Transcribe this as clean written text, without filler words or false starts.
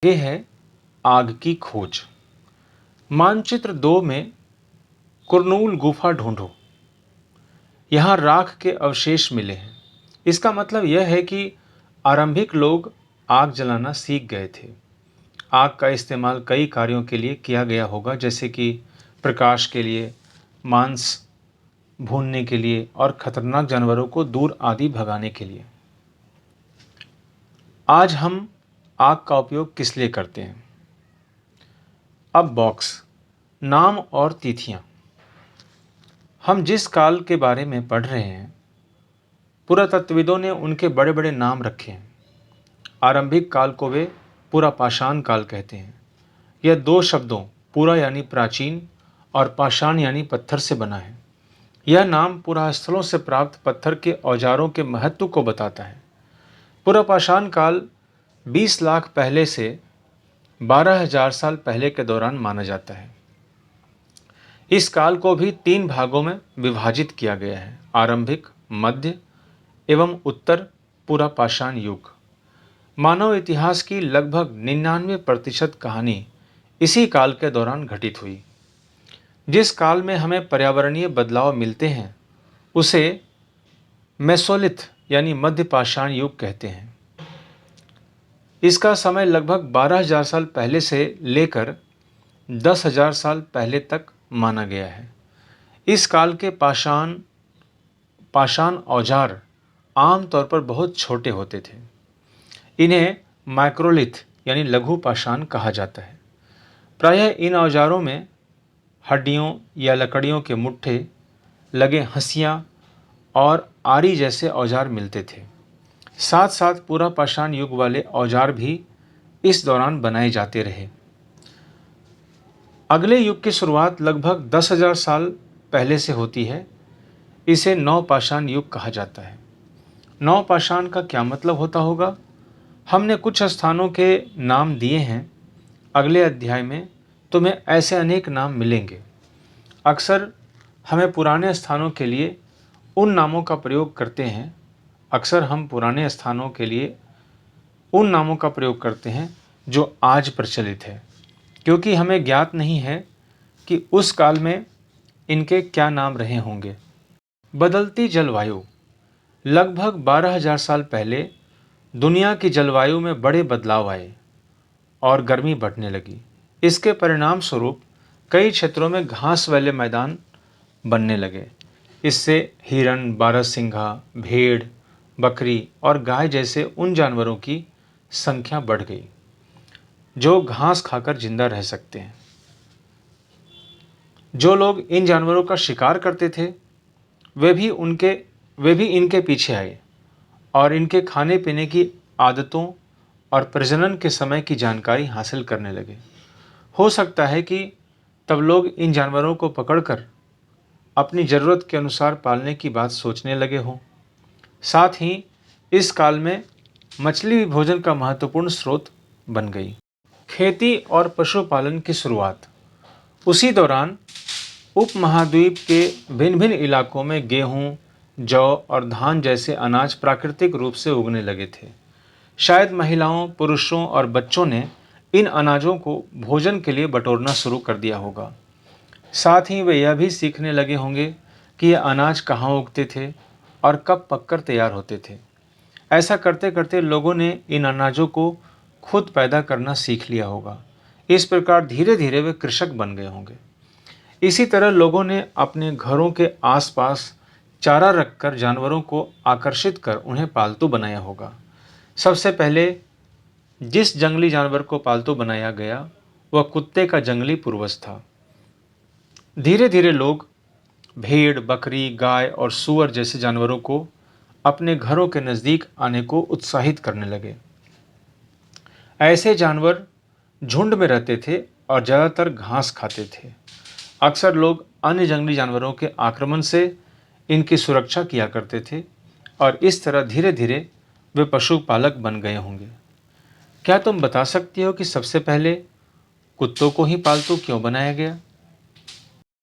ये है आग की खोज। मानचित्र 2 में कुरनूल गुफा ढूंढो। यहाँ राख के अवशेष मिले हैं। इसका मतलब यह है कि आरंभिक लोग आग जलाना सीख गए थे। आग का इस्तेमाल कई कार्यों के लिए किया गया होगा, जैसे कि प्रकाश के लिए, मांस भूनने के लिए और खतरनाक जानवरों को दूर आदि भगाने के लिए। आज हम आग का उपयोग किस लिए करते हैं? अब बॉक्स, नाम और तिथियां। हम जिस काल के बारे में पढ़ रहे हैं, पुरातत्वविदों ने उनके बड़े बड़े नाम रखे हैं। आरंभिक काल को वे पुरापाषाण काल कहते हैं। यह 2 शब्दों पुरा यानी प्राचीन और पाषाण यानी पत्थर से बना है। यह नाम पुरास्थलों से प्राप्त पत्थर के औजारों के महत्व को बताता है। पुरापाषाण काल 20 लाख पहले से 12,000 साल पहले के दौरान माना जाता है। इस काल को भी 3 भागों में विभाजित किया गया है: आरंभिक, मध्य एवं उत्तर पुरापाषाण युग। मानव इतिहास की लगभग 99% कहानी इसी काल के दौरान घटित हुई। जिस काल में हमें पर्यावरणीय बदलाव मिलते हैं उसे मेसोलिथ यानी मध्य पाषाण युग कहते हैं। इसका समय लगभग 12,000 साल पहले से लेकर 10,000 साल पहले तक माना गया है। इस काल के पाषाण औजार आमतौर पर बहुत छोटे होते थे। इन्हें माइक्रोलिथ यानी लघु पाषाण कहा जाता है। प्रायः इन औजारों में हड्डियों या लकड़ियों के मुट्ठे लगे हंसियां और आरी जैसे औजार मिलते थे। साथ साथ पुरापाषाण युग वाले औजार भी इस दौरान बनाए जाते रहे। अगले युग की शुरुआत लगभग 10,000 साल पहले से होती है। इसे नवपाषाण युग कहा जाता है। नवपाषाण का क्या मतलब होता होगा? हमने कुछ स्थानों के नाम दिए हैं। अगले अध्याय में तुम्हें ऐसे अनेक नाम मिलेंगे। अक्सर हमें पुराने स्थानों के लिए उन नामों का प्रयोग करते हैं जो आज प्रचलित है, क्योंकि हमें ज्ञात नहीं है कि उस काल में इनके क्या नाम रहे होंगे। बदलती जलवायु। लगभग 12,000 साल पहले दुनिया की जलवायु में बड़े बदलाव आए और गर्मी बढ़ने लगी। इसके परिणाम स्वरूप कई क्षेत्रों में घास वाले मैदान बनने लगे। इससे हिरण, बारहसिंघा, भेड़, बकरी और गाय जैसे उन जानवरों की संख्या बढ़ गई जो घास खाकर जिंदा रह सकते हैं। जो लोग इन जानवरों का शिकार करते थे वे भी इनके पीछे आए और इनके खाने पीने की आदतों और प्रजनन के समय की जानकारी हासिल करने लगे। हो सकता है कि तब लोग इन जानवरों को पकड़कर अपनी ज़रूरत के अनुसार पालने की बात सोचने लगे हों। साथ ही इस काल में मछली भी भोजन का महत्वपूर्ण स्रोत बन गई। खेती और पशुपालन की शुरुआत। उसी दौरान उपमहाद्वीप के भिन्न भिन्न इलाकों में गेहूं, जौ और धान जैसे अनाज प्राकृतिक रूप से उगने लगे थे। शायद महिलाओं, पुरुषों और बच्चों ने इन अनाजों को भोजन के लिए बटोरना शुरू कर दिया होगा। साथ ही वे यह भी सीखने लगे होंगे कि ये अनाज कहाँ उगते थे और कब पककर तैयार होते थे। ऐसा करते करते लोगों ने इन अनाजों को खुद पैदा करना सीख लिया होगा। इस प्रकार धीरे धीरे वे कृषक बन गए होंगे। इसी तरह लोगों ने अपने घरों के आसपास चारा रखकर जानवरों को आकर्षित कर उन्हें पालतू बनाया होगा। सबसे पहले जिस जंगली जानवर को पालतू बनाया गया वह कुत्ते का जंगली पूर्वज था। धीरे धीरे लोग भेड़, बकरी, गाय और सूअर जैसे जानवरों को अपने घरों के नज़दीक आने को उत्साहित करने लगे। ऐसे जानवर झुंड में रहते थे और ज़्यादातर घास खाते थे। अक्सर लोग अन्य जंगली जानवरों के आक्रमण से इनकी सुरक्षा किया करते थे और इस तरह धीरे धीरे वे पशुपालक बन गए होंगे। क्या तुम बता सकती हो कि सबसे पहले कुत्तों को ही पालतू क्यों बनाया गया?